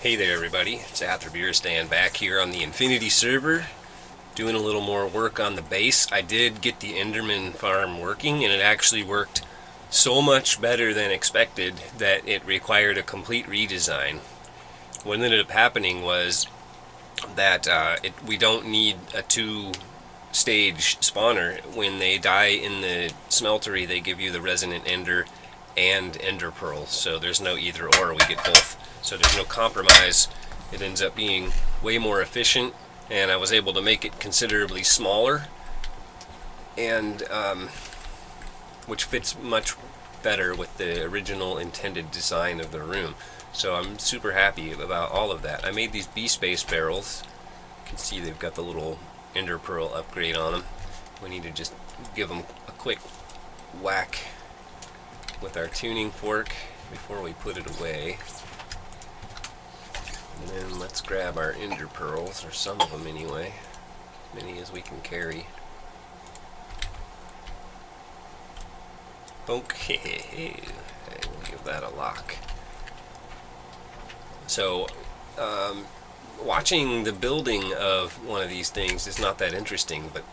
Hey there everybody, it's Atherbeerstan back here on the Infinity server doing a little more work on the base. I did get the Enderman farm working and it actually worked so much better than expected that it required a complete redesign. What ended up happening was that we don't need a two-stage spawner. When they die in the smeltery, they give you the resonant ender and ender pearl, so there's no either or, we get both. So there's no compromise. It ends up being way more efficient, and I was able to make it considerably smaller, and which fits much better with the original intended design of the room. So I'm super happy about all of that. I made these B-space barrels. You can see they've got the little ender pearl upgrade on them. We need to just give them a quick whack with our tuning fork before we put it away. And then let's grab our ender pearls, or some of them anyway, as many as we can carry. Okay, we'll give that a lock. So, watching the building of one of these things is not that interesting, but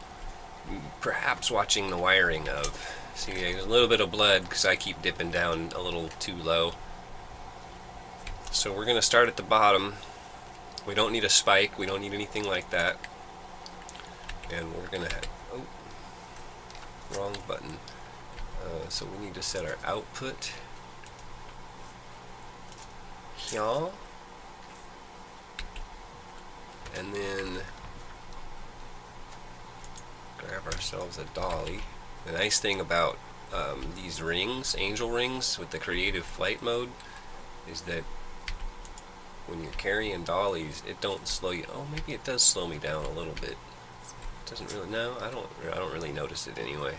perhaps watching the wiring of. See, there's a little bit of blood because I keep dipping down a little too low. So we're going to start at the bottom. We don't need a spike, we don't need anything like that. And we're going to have, oh, wrong button. So we need to set our output. Here. And then grab ourselves a dolly. The nice thing about these rings, angel rings with the creative flight mode, is that when you're carrying dollies, it don't slow you. Oh, maybe it does slow me down a little bit. It doesn't really. No, I don't really notice it anyway.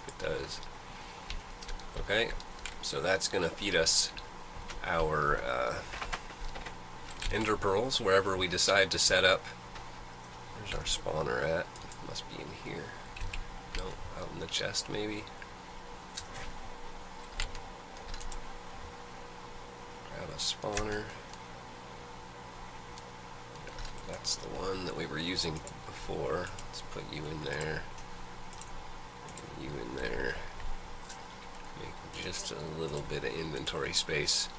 It does. Okay, so that's gonna feed us our ender pearls wherever we decide to set up. Where's our spawner at? Must be in here. No, out in the chest maybe. Grab a spawner. That's the one that we were using before. Let's put you in there. You in there. Make just a little bit of inventory space.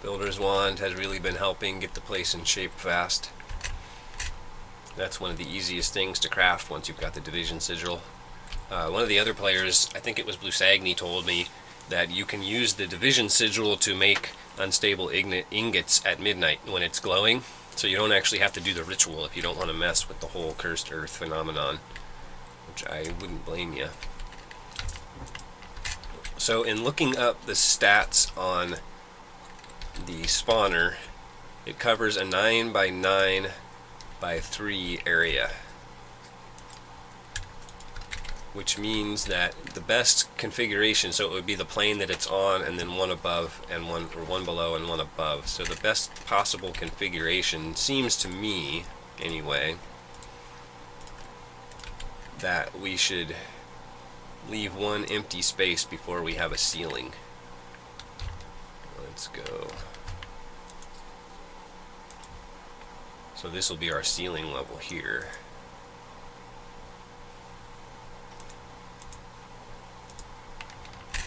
Builder's Wand has really been helping get the place in shape fast. That's one of the easiest things to craft once you've got the Division Sigil. One of the other players, I think it was Blue Sagni, told me that you can use the Division Sigil to make unstable ingots at midnight when it's glowing. So you don't actually have to do the ritual if you don't want to mess with the whole cursed earth phenomenon, which I wouldn't blame you. So in looking up the stats on the spawner, it covers a 9 by 9 by 3 area, which means that the best configuration, so it would be the plane that it's on and then one above and one, or one below and one above. So the best possible configuration seems to me, anyway, that we should leave one empty space before we have a ceiling. Let's go. So this will be our ceiling level here.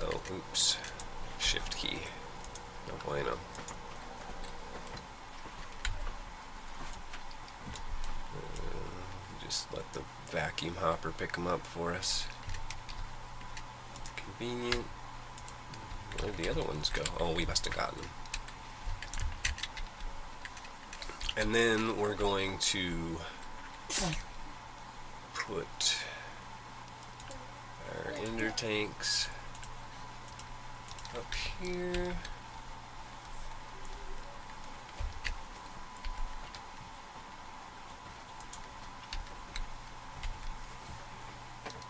Oh, oops. Shift key. No bueno. Just let the vacuum hopper pick them up for us. Convenient. Where'd the other ones go? Oh, we must have gotten them. And then we're going to put our ender tanks up here.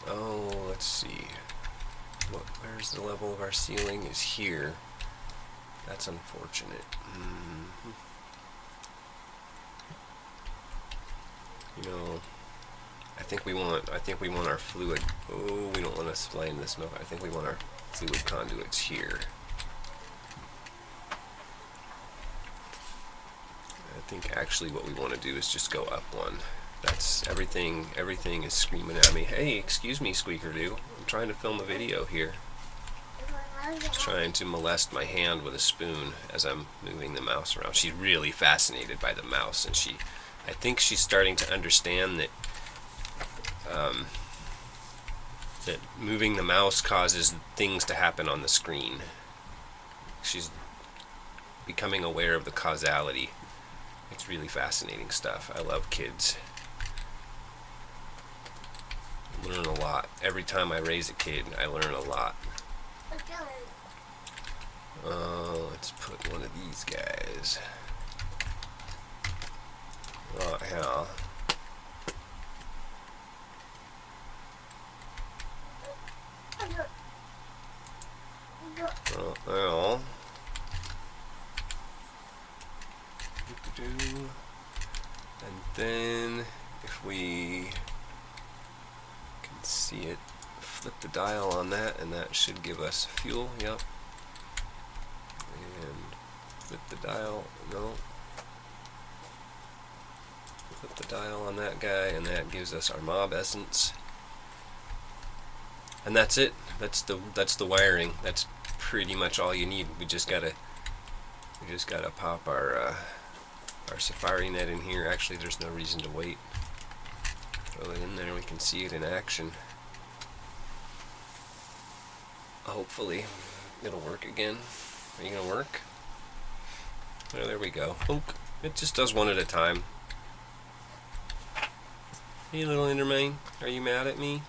Oh, let's see. Where's the level of our ceiling? Is here. That's unfortunate. You know, I think we want our fluid. Oh, we don't want to supply in this milk. I think we want our fluid conduits here. think actually what we want to do is just go up one. That's everything is screaming at me. Hey, excuse me, Squeaker Doo. I'm trying to film a video here. She's trying to molest my hand with a spoon as I'm moving the mouse around. She's really fascinated by the mouse, and I think she's starting to understand that that moving the mouse causes things to happen on the screen. She's becoming aware of the causality. It's really fascinating stuff. I love kids. I learn a lot. Every time I raise a kid, I learn a lot. Let's put one of these guys. Oh, hell. Well. And then, if we can see it, flip the dial on that, and that should give us fuel. Yep. And flip the dial. No. Flip the dial on that guy, and that gives us our mob essence. And that's it. That's the wiring. That's pretty much all you need. We just gotta pop our safari net in here. Actually, there's no reason to wait. Throw it in there. We can see it in action. Hopefully, it'll work again. Are you gonna work? Oh, there we go. It just does one at a time. Hey, little Endermane, are you mad at me?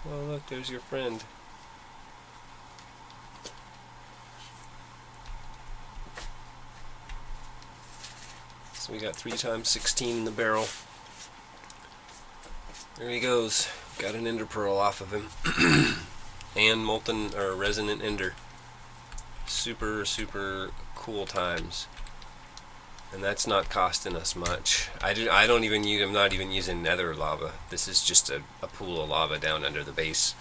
Oh, look, there's your friend. So we got 3 times 16 in the barrel. There he goes. Got an ender pearl off of him. And molten or resonant ender. Super, super cool times. And that's not costing us much. I'm not even using nether lava. This is just a pool of lava down under the base.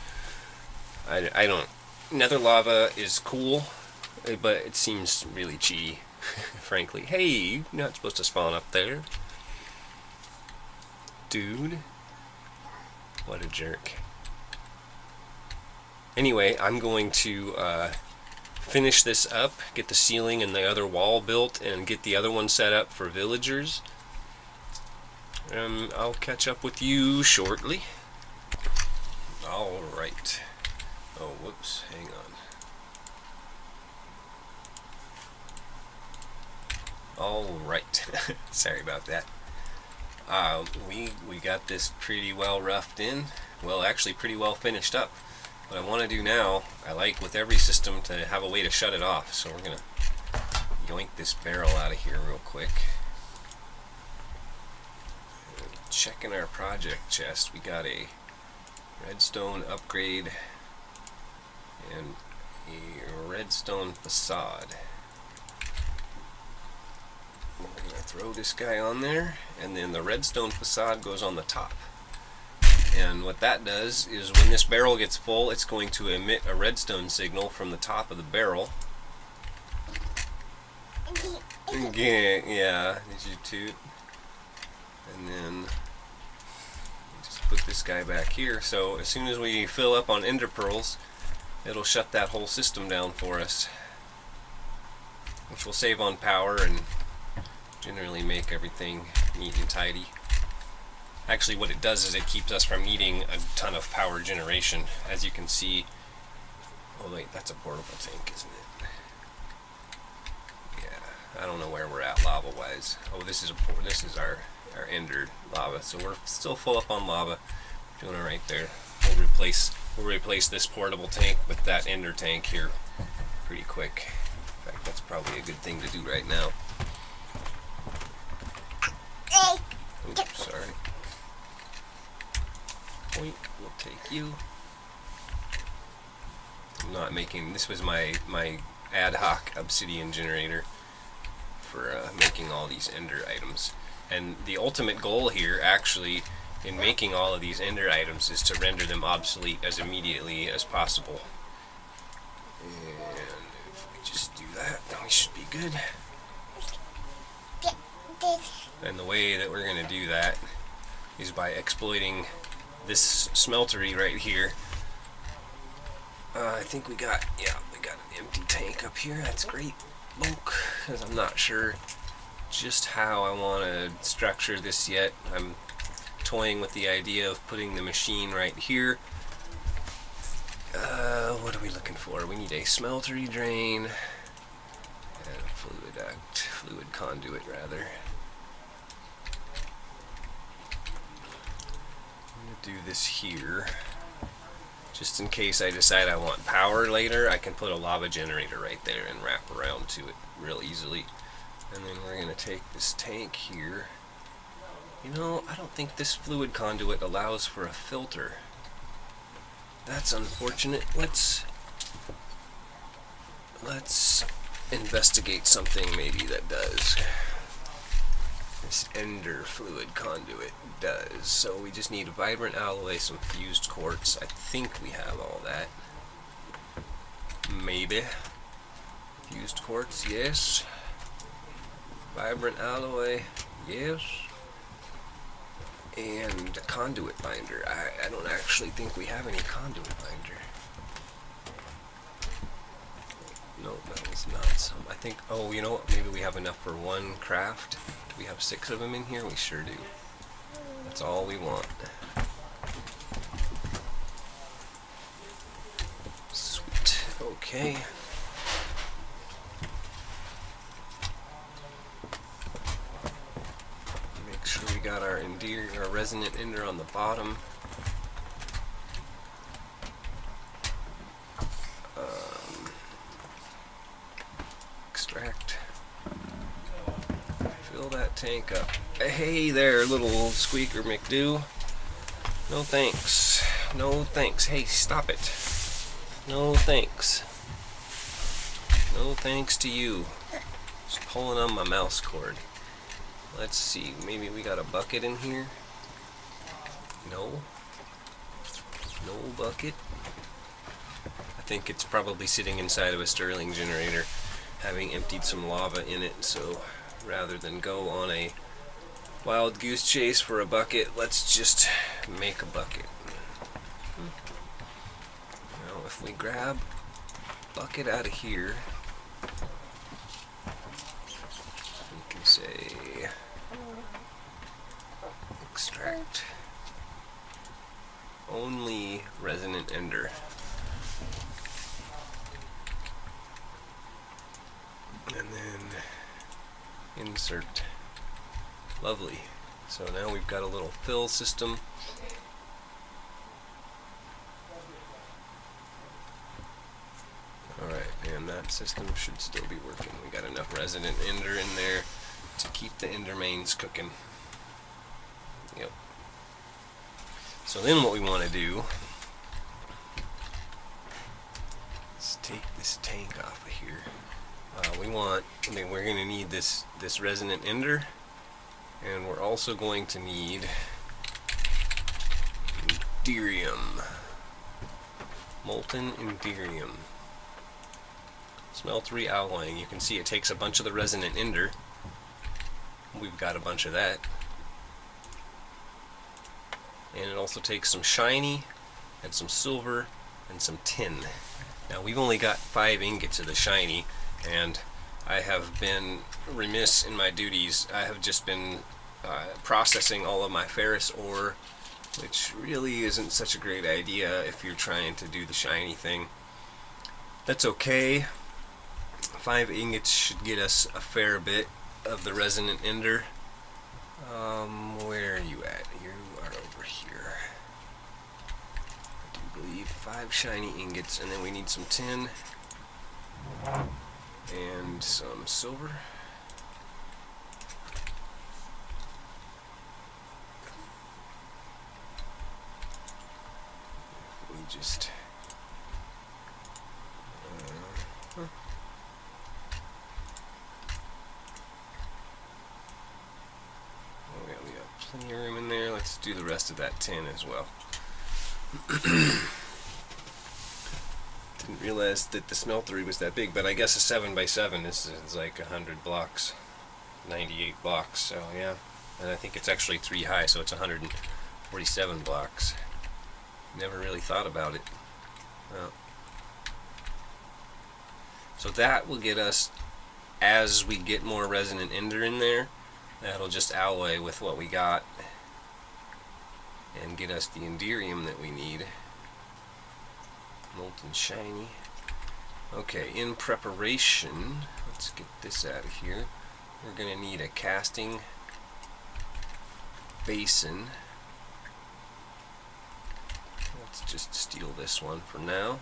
Nether lava is cool, but it seems really cheaty, frankly. Hey, you're not supposed to spawn up there. Dude. What a jerk. Anyway, I'm going to finish this up, get the ceiling and the other wall built, and get the other one set up for villagers. I'll catch up with you shortly. Alright. Oh, whoops, hang on. Alright. Sorry about that. We got this pretty well roughed in. Well, actually pretty well finished up. What I want to do now, I like with every system to have a way to shut it off. So we're going to yoink this barrel out of here real quick. Checking our project chest, we got a redstone upgrade and a redstone facade. We're going to throw this guy on there, and then the redstone facade goes on the top. And what that does is when this barrel gets full, it's going to emit a redstone signal from the top of the barrel. Yeah, did you toot? And then just put this guy back here. So as soon as we fill up on ender pearls, it'll shut that whole system down for us, which will save on power and generally make everything neat and tidy. Actually, what it does is it keeps us from needing a ton of power generation. As you can see, oh wait, that's a portable tank, isn't it? Yeah, I don't know where we're at lava-wise. Oh, this is our ender lava, so we're still full up on lava. Doing it right there. We'll replace this portable tank with that ender tank here pretty quick. In fact, that's probably a good thing to do right now. Oops, sorry. Point, we'll take you. I'm not making, this was my ad hoc obsidian generator for making all these ender items. And the ultimate goal here, actually, in making all of these ender items is to render them obsolete as immediately as possible. And if we just do that, then we should be good. And the way that we're going to do that is by exploiting this smeltery right here. I think we got an empty tank up here. That's great. Because I'm not sure just how I want to structure this yet. I'm toying with the idea of putting the machine right here. What are we looking for? We need a smeltery drain and a fluid conduit rather. I'm going to do this here. Just in case I decide I want power later, I can put a lava generator right there and wrap around to it real easily. And then we're going to take this tank here. You know, I don't think this fluid conduit allows for a filter. That's unfortunate. Let's investigate something maybe that does. This ender fluid conduit does. So we just need a vibrant alloy, some fused quartz. I think we have all that. Maybe. Fused quartz, yes. Vibrant alloy, yes. And a conduit binder. I don't actually think we have any conduit binder. No, that was not some. I think, oh, you know what? Maybe we have enough for one craft. Do we have 6 of them in here? We sure do. That's all we want. Sweet. Okay. Make sure we got our resonant ender on the bottom. Extract. Fill that tank up. Hey there, little squeaker McDo. No thanks. No thanks. Hey, stop it. No thanks. No thanks to you. Just pulling on my mouse cord. Let's see. Maybe we got a bucket in here? No. No bucket. I think it's probably sitting inside of a Stirling generator, having emptied some lava in it, so rather than go on a wild goose chase for a bucket, let's just make a bucket. Now if we grab a bucket out of here, we can say extract only resonant ender. And then insert. Lovely. So now we've got a little fill system. Alright, and that system should still be working. We got enough resonant ender in there to keep the ender mains cooking. Yep. So then what we want to do is take this tank off of here. We're going to need this resonant ender, and we're also going to need Enderium. Molten Enderium. Smeltery alloying. You can see it takes a bunch of the resonant ender. We've got a bunch of that. And it also takes some shiny, and some silver, and some tin. Now we've only got 5 ingots of the shiny, and I have been remiss in my duties. I have just been processing all of my ferrous ore, which really isn't such a great idea if you're trying to do the shiny thing. That's okay. 5 ingots should get us a fair bit of the resonant ender. Where are you at? You are over here. I do believe 5 shiny ingots, and then we need some tin and some silver. We just we got plenty of room in there. Let's do the rest of that tin as well. Didn't realize that the smeltery was that big, but I guess a 7x7 is like 100 blocks, 98 blocks, so yeah. and I think it's actually 3 high, so it's 147 blocks. Never really thought about it. Well, so that will get us, as we get more resonant ender in there, that'll just alloy with what we got and get us the enderium that we need. Molten shiny. Okay, in preparation, let's get this out of here. We're going to need a casting basin. Let's just steal this one for now.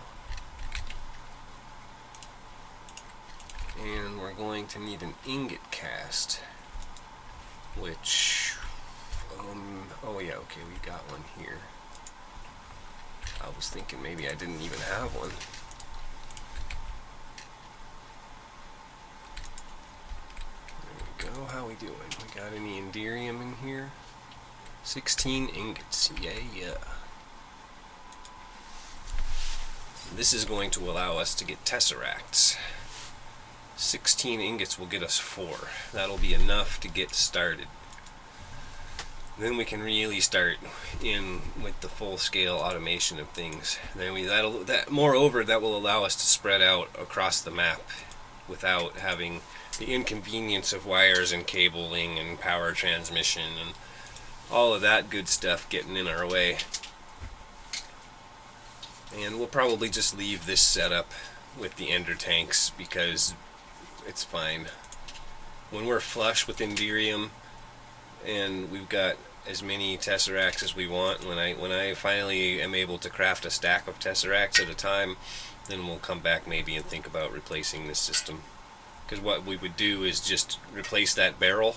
And we're going to need an ingot cast, which, oh yeah, okay, we got one here. I was thinking maybe I didn't even have one. There we go, how we doing? We got any enderium in here? 16 ingots, yeah. This is going to allow us to get tesseracts. 16 ingots will get us 4. That'll be enough to get started. Then we can really start in with the full-scale automation of things. Then moreover, that will allow us to spread out across the map without having the inconvenience of wires and cabling and power transmission and all of that good stuff getting in our way. And we'll probably just leave this setup with the ender tanks because it's fine. When we're flush with enderium and we've got as many tesseracts as we want, when I finally am able to craft a stack of tesseracts at a time, then we'll come back maybe and think about replacing this system. Because what we would do is just replace that barrel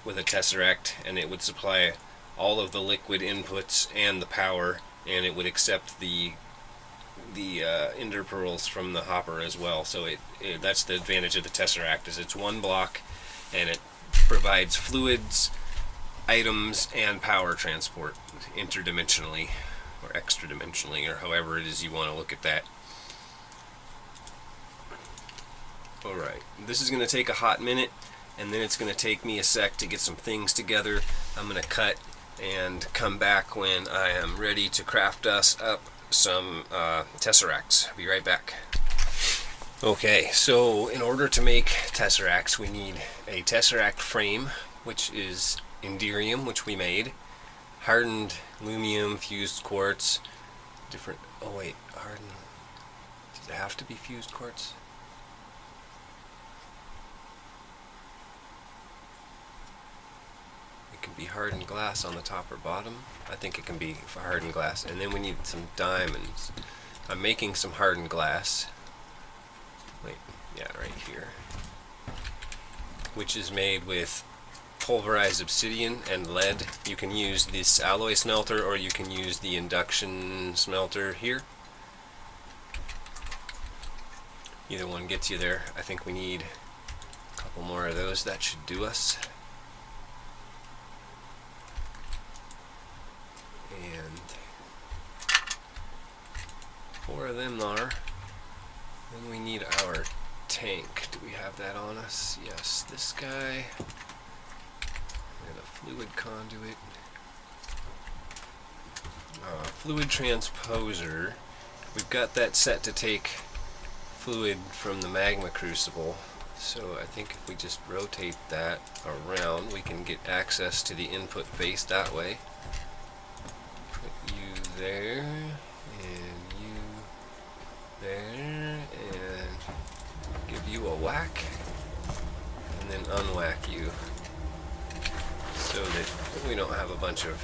with a tesseract, and it would supply all of the liquid inputs and the power, and it would accept the ender pearls from the hopper as well. So that's the advantage of the tesseract, is it's one block and it provides fluids, items, and power transport interdimensionally or extra dimensionally, or however it is you want to look at that. Alright, this is going to take a hot minute, and then it's going to take me a sec to get some things together. I'm going to cut and come back when I am ready to craft us up some tesseracts. I'll be right back. Okay, so in order to make tesseracts, we need a tesseract frame, which is enderium, which we made, hardened lumium, fused quartz, different, oh wait, hardened, does it have to be fused quartz? It can be hardened glass on the top or bottom. I think it can be hardened glass. And then we need some diamonds. I'm making some hardened glass. Wait, yeah, right here. Which is made with pulverized obsidian and lead. You can use this alloy smelter, or you can use the induction smelter here. Either one gets you there. I think we need a couple more of those. That should do us. And 4 of them are. Then we need our tank. Do we have that on us? Yes, this guy. And a fluid conduit. Fluid transposer. We've got that set to take fluid from the magma crucible. So I think if we just rotate that around, we can get access to the input face that way. Put you there, and you there, and give you a whack, and then unwhack you, so that we don't have a bunch of...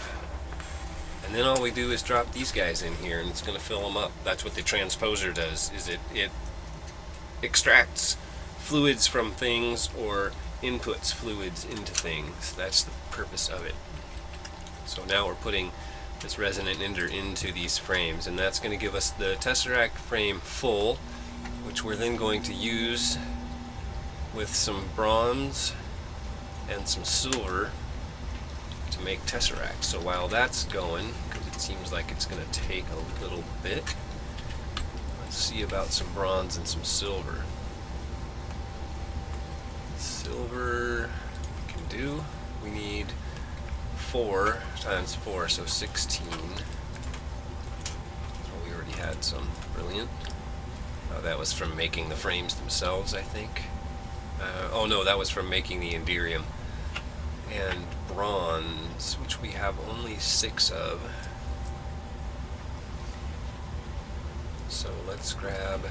And then all we do is drop these guys in here, and it's going to fill them up. That's what the transposer does, is it extracts fluids from things, or inputs fluids into things. That's the purpose of it. So now we're putting this resonant ender into these frames, and that's going to give us the tesseract frame full, which we're then going to use with some bronze and some silver to make tesseracts. So while that's going, because it seems like it's going to take a little bit, let's see about some bronze and some silver. Silver we can do. we need 4 times 4, so 16. Oh, we already had some. Brilliant. That was from making the frames themselves, I think. Oh no, that was from making the Enderium. And bronze, which we have only 6 of. So let's grab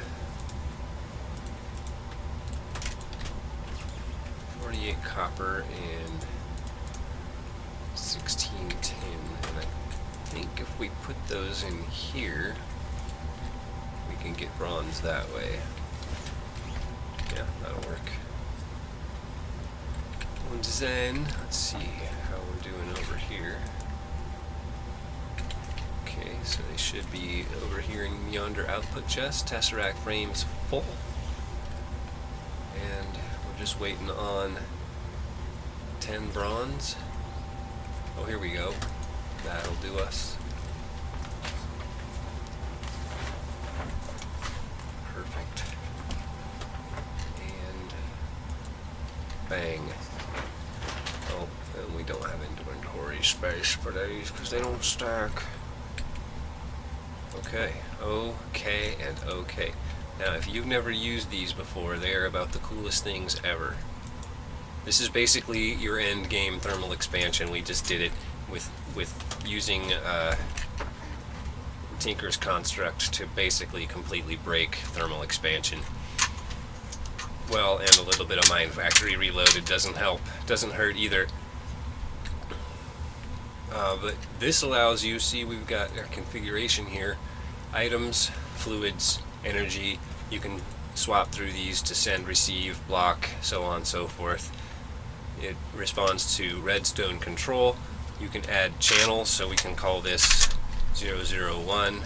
48 copper and 16 tin. And I think if we put those in here, we can get bronze that way. Yeah, that'll work. And then, let's see how we're doing over here. Okay, so they should be over here in yonder output chest. Tesseract frames full. And we're just waiting on 10 bronze. Oh, here we go. That'll do us. Perfect. And bang. Oh, and we don't have inventory space for these because they don't stack. Okay, okay, and okay. Now, if you've never used these before, they are about the coolest things ever. This is basically your end game thermal expansion. We just did it with using Tinker's construct to basically completely break thermal expansion. Well, and a little bit of Mine Factory Reloaded doesn't help, doesn't hurt either. But this allows you, see, we've got our configuration here, items, fluids, energy. You can swap through these to send, receive, block, so on and so forth. It responds to redstone control. You can add channels, so we can call this 001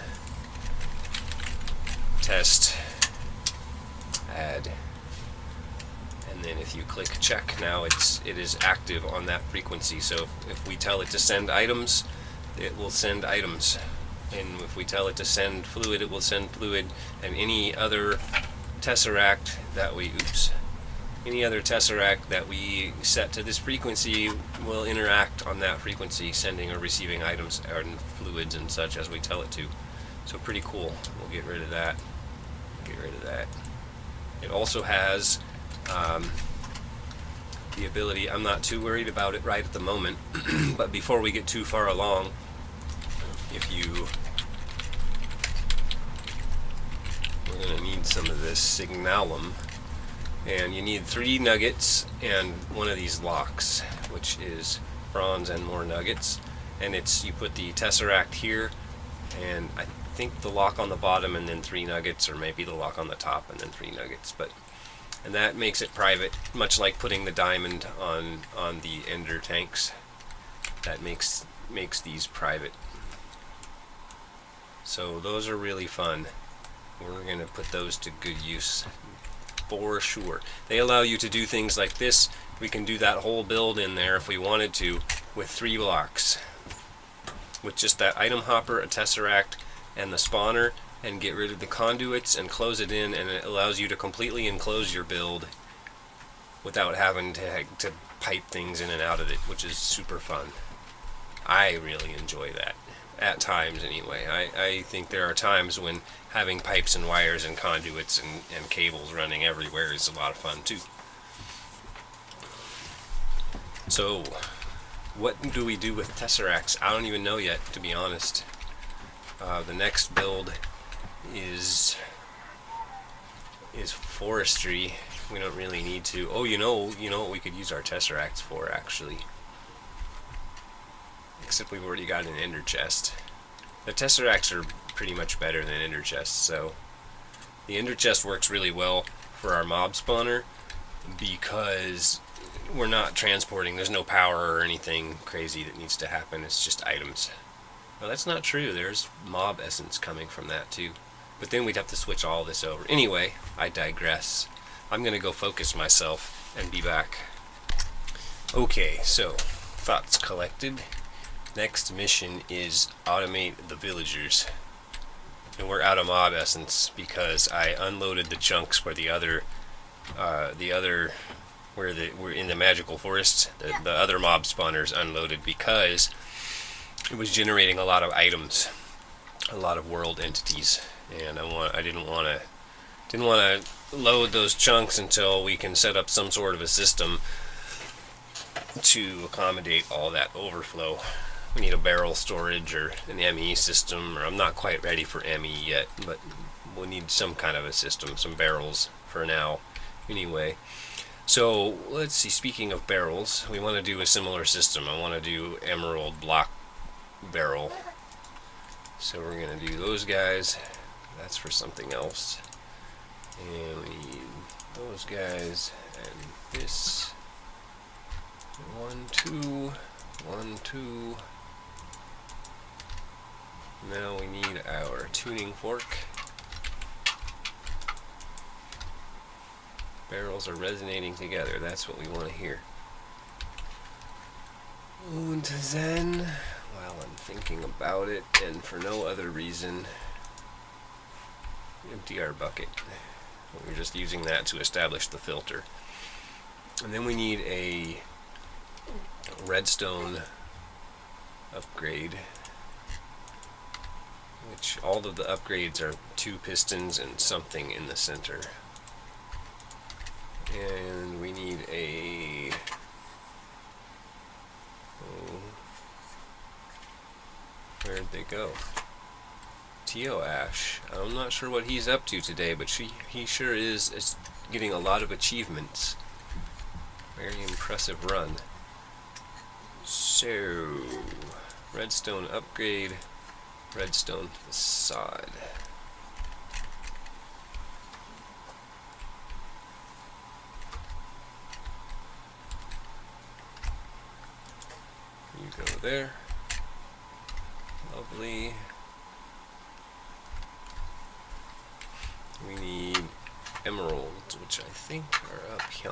test add. And then if you click check, now it is active on that frequency. So if we tell it to send items, it will send items. And if we tell it to send fluid, it will send fluid. And any other tesseract that we set to this frequency will interact on that frequency, sending or receiving items and fluids and such as we tell it to. So pretty cool. We'll get rid of that. Get rid of that. It also has the ability, I'm not too worried about it right at the moment, but before we get too far along, we're going to need some of this signalum, and you need 3 nuggets and one of these locks, which is bronze and more nuggets, and you put the tesseract here, and I think the lock on the bottom and then 3 nuggets, or maybe the lock on the top and then 3 nuggets, and that makes it private, much like putting the diamond on the ender tanks. That makes these private. So those are really fun. We're going to put those to good use for sure. They allow you to do things like this. We can do that whole build in there if we wanted to with 3 blocks. With just that item hopper, a tesseract, and the spawner, and get rid of the conduits and close it in, and it allows you to completely enclose your build without having to pipe things in and out of it, which is super fun. I really enjoy that, at times anyway. I think there are times when having pipes and wires and conduits and cables running everywhere is a lot of fun too. So, what do we do with tesseracts? I don't even know yet, to be honest. The next build is forestry. We don't really need to. Oh, you know what we could use our tesseracts for, actually. Except we've already got an ender chest. The tesseracts are pretty much better than ender chests, so the ender chest works really well for our mob spawner because we're not transporting. There's no power or anything crazy that needs to happen. It's just items. Well, that's not true. There's mob essence coming from that too. But then we'd have to switch all this over. Anyway, I digress. I'm going to go focus myself and be back. Okay, so thoughts collected. Next mission is automate the villagers. And we're out of mob essence because I unloaded the chunks where the other we're in the magical forest. The other mob spawners unloaded because it was generating a lot of items, a lot of world entities, and I didn't want to load those chunks until we can set up some sort of a system to accommodate all that overflow. We need a barrel storage or an ME system, or I'm not quite ready for ME yet, but we'll need some kind of a system, some barrels for now anyway. So let's see, speaking of barrels, we want to do a similar system. I want to do emerald block barrel. So we're going to do those guys. That's for something else. And we need those guys and this. 1, 2, 1, 2. Now we need our tuning fork. Barrels are resonating together. That's what we want to hear. And then, while I'm thinking about it, and for no other reason, empty our bucket. We're just using that to establish the filter. And then we need a redstone upgrade, which all of the upgrades are 2 pistons and something in the center. And we need a where'd they go? Tio Ash. I'm not sure what he's up to today, but he sure is getting a lot of achievements. Very impressive run. So, redstone upgrade, redstone facade. You go there. Lovely. We need emeralds, which I think are up here.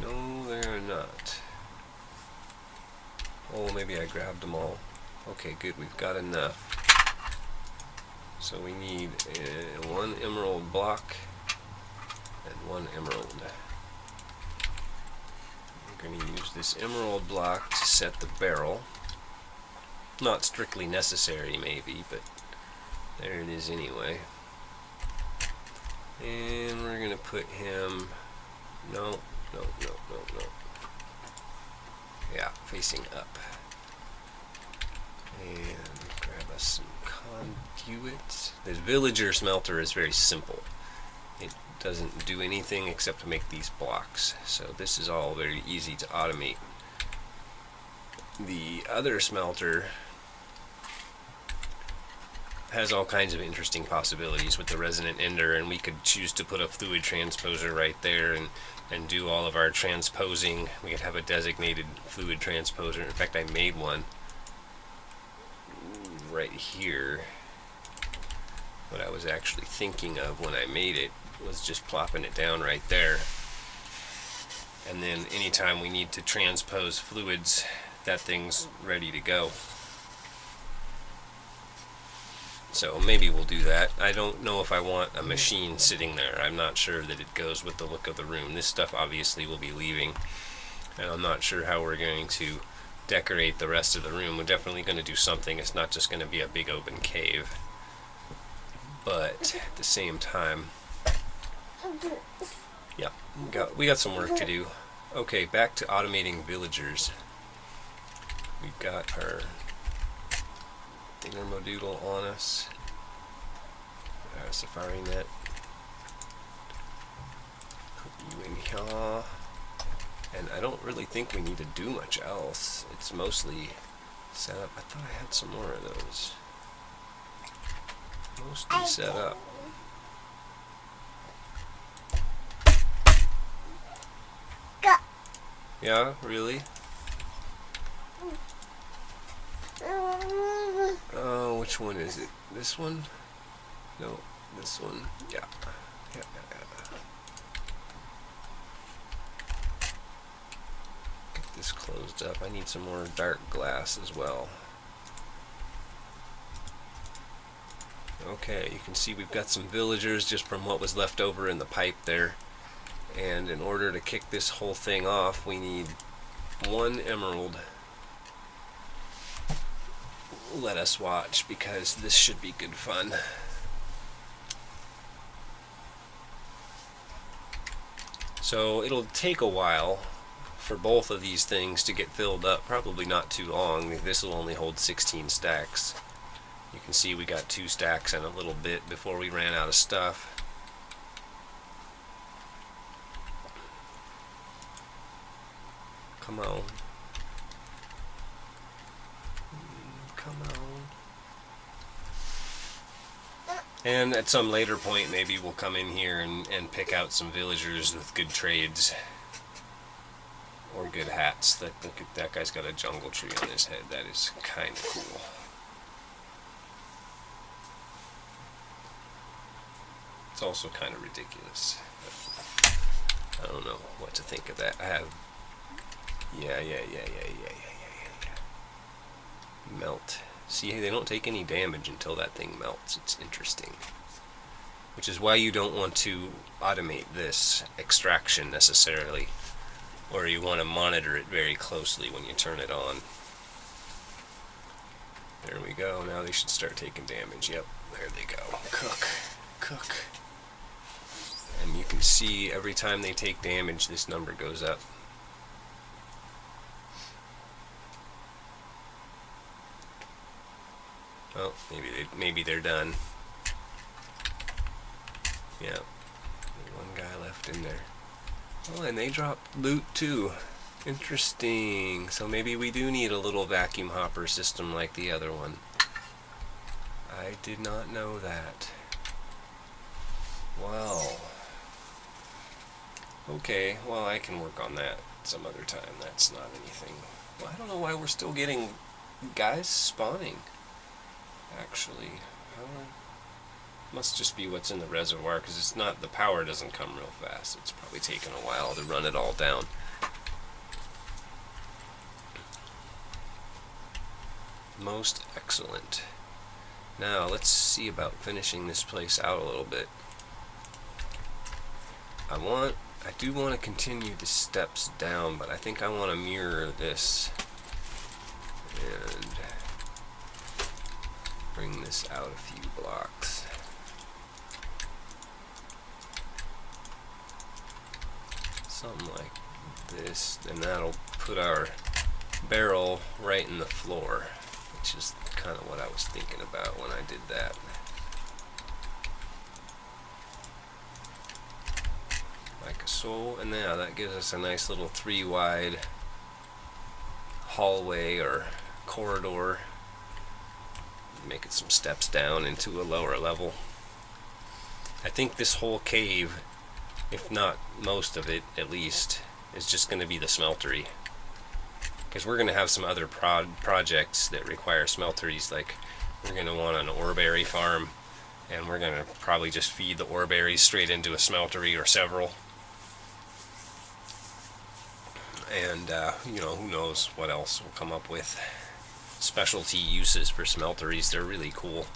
No, they're not. Oh, maybe I grabbed them all. Okay, good, we've got enough. So we need 1 emerald block and 1 emerald. We're going to use this emerald block to set the barrel. Not strictly necessary, maybe, but there it is anyway. And we're going to put him... No. Yeah, facing up. And grab us some conduits. This villager smelter is very simple. It doesn't do anything except to make these blocks. So this is all very easy to automate. The other smelter has all kinds of interesting possibilities with the resonant ender, and we could choose to put a fluid transposer right there and do all of our transposing. We could have a designated fluid transposer. In fact, I made one right here. What I was actually thinking of when I made it was just plopping it down right there, and then anytime we need to transpose fluids, that thing's ready to go. So maybe we'll do that. I don't know if I want a machine sitting there. I'm not sure that it goes with the look of the room. This stuff obviously will be leaving, and I'm not sure how we're going to decorate the rest of the room. We're definitely going to do something. It's not just going to be a big open cave. But at the same time, yeah, we got some work to do. Okay, back to automating villagers. We've got our thingermadoodle on us. Our safari net. Put you in here. And I don't really think we need to do much else. It's mostly set up. I thought I had some more of those. Mostly set up. Yeah, really? Oh, which one is it? This one? No, this one. Yeah. Get this closed up. I need some more dark glass as well. Okay, you can see we've got some villagers just from what was left over in the pipe there. And in order to kick this whole thing off, we need 1 emerald. Let us watch, because this should be good fun. So it'll take a while for both of these things to get filled up, probably not too long. This will only hold 16 stacks. You can see we got 2 stacks and a little bit before we ran out of stuff. Come on. Come on. And at some later point, maybe we'll come in here and pick out some villagers with good trades. Or good hats. Look at that guy's got a jungle tree on his head. That is kind of cool. It's also kind of ridiculous. I don't know what to think of that. I have... Yeah. Melt. See, they don't take any damage until that thing melts. It's interesting. Which is why you don't want to automate this extraction necessarily. Or you want to monitor it very closely when you turn it on. There we go. Now they should start taking damage. Yep, there they go. Cook. And you can see every time they take damage, this number goes up. Well, maybe they're done. Yeah, one guy left in there. Oh, and they dropped loot too. Interesting. So maybe we do need a little vacuum hopper system like the other one. I did not know that. Wow. Okay, well, I can work on that some other time. That's not anything. Well, I don't know why we're still getting guys spawning. Actually, must just be what's in the reservoir, because it's not, the power doesn't come real fast. It's probably taken a while to run it all down. Most excellent. Now let's see about finishing this place out a little bit. I do want to continue the steps down, but I think I want to mirror this and bring this out a few blocks. Something like this, and that'll put our barrel right in the floor, which is kind of what I was thinking about when I did that. Like so, and now that gives us a nice little 3-wide hallway or corridor. Make it some steps down into a lower level. I think this whole cave, if not most of it at least, is just going to be the smeltery. Because we're going to have some other projects that require smelteries, like we're going to want an oreberry farm, and we're going to probably just feed the oreberries straight into a smeltery or several. And, you know, who knows what else we'll come up with. Specialty uses for smelteries, they're really cool.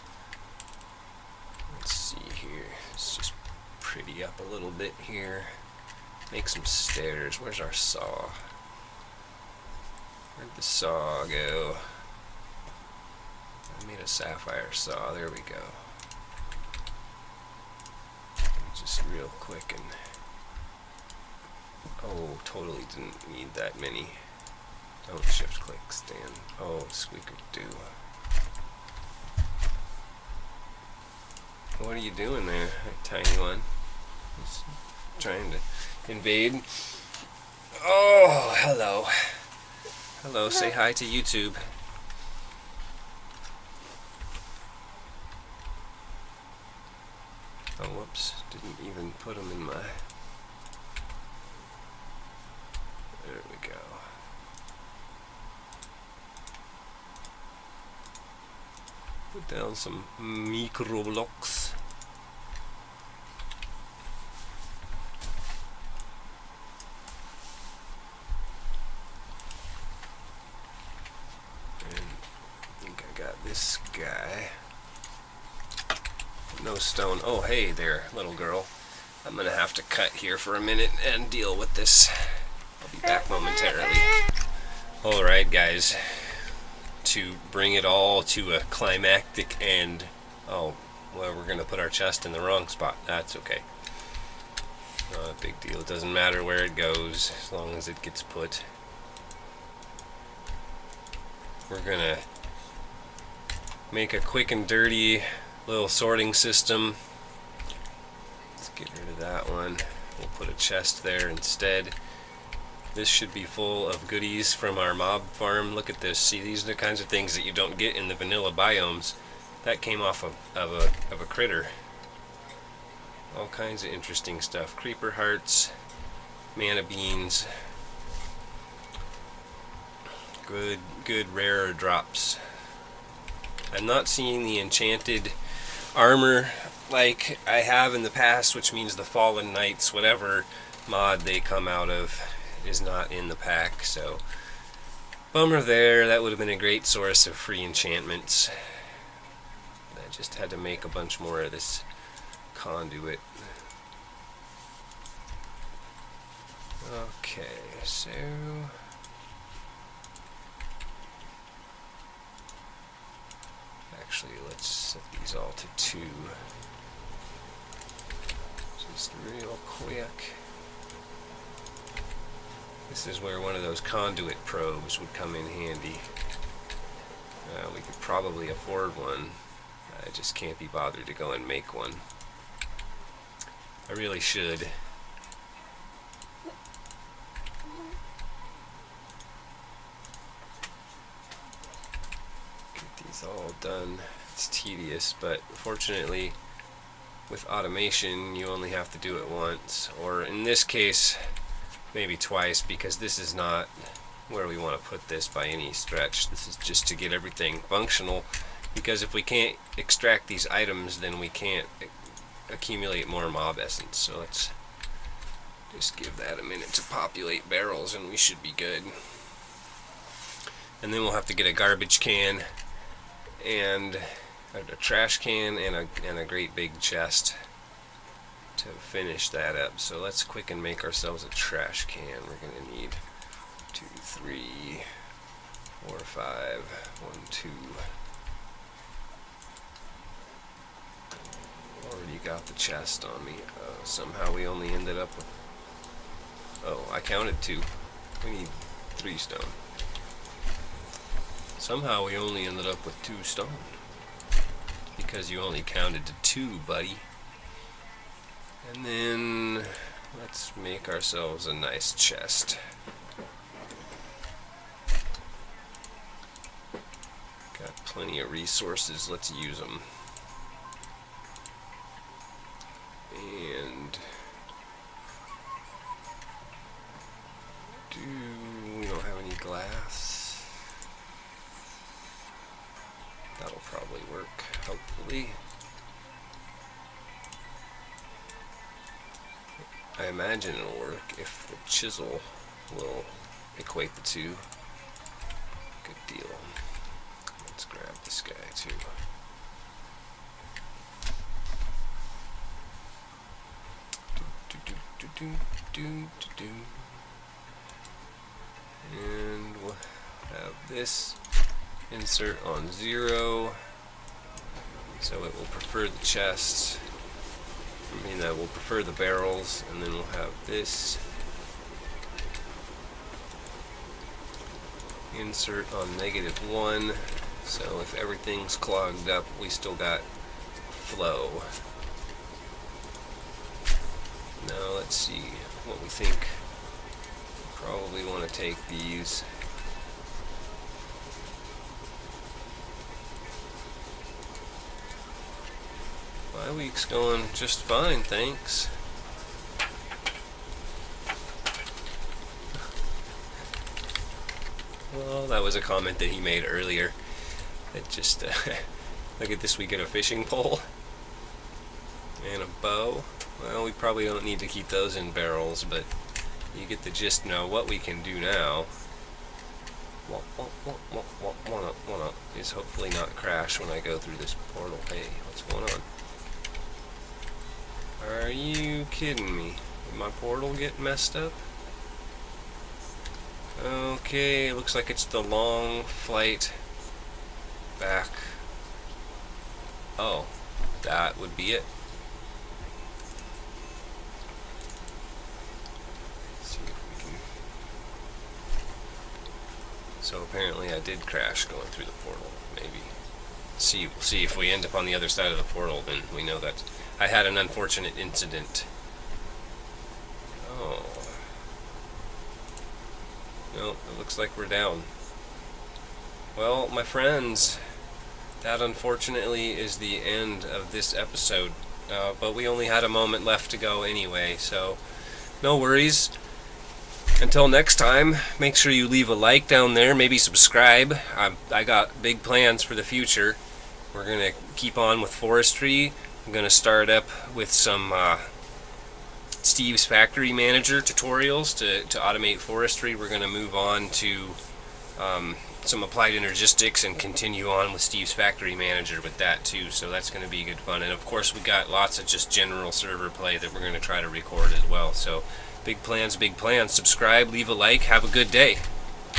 Let's see here. Let's just pretty up a little bit here. Make some stairs. Where's our saw? Where'd the saw go? I made a sapphire saw. There we go. Just real quick and... Oh, totally didn't need that many. Don't shift click, stand. Oh, squeaker do. What are you doing there, tiny one? Just trying to invade. Oh, hello. Hello, say hi to YouTube. Oh, whoops. Didn't even put them in my... There we go. Put down some micro blocks. And I think I got this guy. No stone. Oh, hey there, little girl. I'm gonna have to cut here for a minute and deal with this. I'll be back momentarily. Alright guys, to bring it all to a climactic end. Oh, well, we're gonna put our chest in the wrong spot. That's okay. Not a big deal. It doesn't matter where it goes as long as it gets put. We're gonna make a quick and dirty little sorting system. Let's get rid of that one. We'll put a chest there instead. This should be full of goodies from our mob farm. Look at this. See, these are the kinds of things that you don't get in the vanilla biomes. That came off of a critter. All kinds of interesting stuff. Creeper hearts, mana beans. Good rare drops. I'm not seeing the enchanted armor like I have in the past, which means the Fallen Knights, whatever mod they come out of, is not in the pack, so bummer there. That would have been a great source of free enchantments. I just had to make a bunch more of this conduit. Okay, so actually let's set these all to 2 just real quick. This is where one of those conduit probes would come in handy. We could probably afford one. I just can't be bothered to go and make one. I really should. Get these all done. It's tedious, but fortunately with automation you only have to do it once, or in this case maybe twice, because this is not where we want to put this by any stretch. This is just to get everything functional, because if we can't extract these items then we can't accumulate more mob essence. So let's just give that a minute to populate barrels and we should be good. And then we'll have to get a garbage can and a trash can and a great big chest to finish that up. So let's quick and make ourselves a trash can. We're gonna need 2, 3, 4, 5, 1, 2. Already got the chest on me. Somehow we only ended up with, oh, I counted 2. We need 3 stone. Somehow we only ended up with 2 stone. Because you only counted to 2, buddy. And then let's make ourselves a nice chest. Got plenty of resources, let's use them. And we don't have any glass. That'll probably work, hopefully. I imagine it'll work if the chisel will equate the 2. Good deal. Let's grab this guy too. And we'll have this insert on 0, so it will prefer the chests. I mean, we'll prefer the barrels, and then we'll have this insert on -1, so if everything's clogged up, we still got flow. Now let's see what we think. Probably want to take these. My week's going just fine, thanks. Well, that was a comment that he made earlier. That just, look at this, we get a fishing pole and a bow. Well, we probably don't need to keep those in barrels, but you get the gist now. What we can do now is hopefully not crash when I go through this portal. Hey, what's going on? Are you kidding me? Did my portal get messed up? Okay, looks like it's the long flight back. Oh, that would be it. Let's see if we can. So apparently I did crash going through the portal. Maybe. We'll see if we end up on the other side of the portal, then we know that I had an unfortunate incident. Oh. No, it looks like we're down. Well, my friends, that unfortunately is the end of this episode. But we only had a moment left to go anyway, so no worries. Until next time, make sure you leave a like down there, maybe subscribe. I got big plans for the future. We're going to keep on with forestry. I'm going to start up with some Steve's Factory Manager tutorials to automate forestry. We're going to move on to some applied energistics and continue on with Steve's Factory Manager with that too. So that's going to be good fun. And of course we got lots of just general server play that we're going to try to record as well. So big plans, big plans. Subscribe, leave a like, have a good day.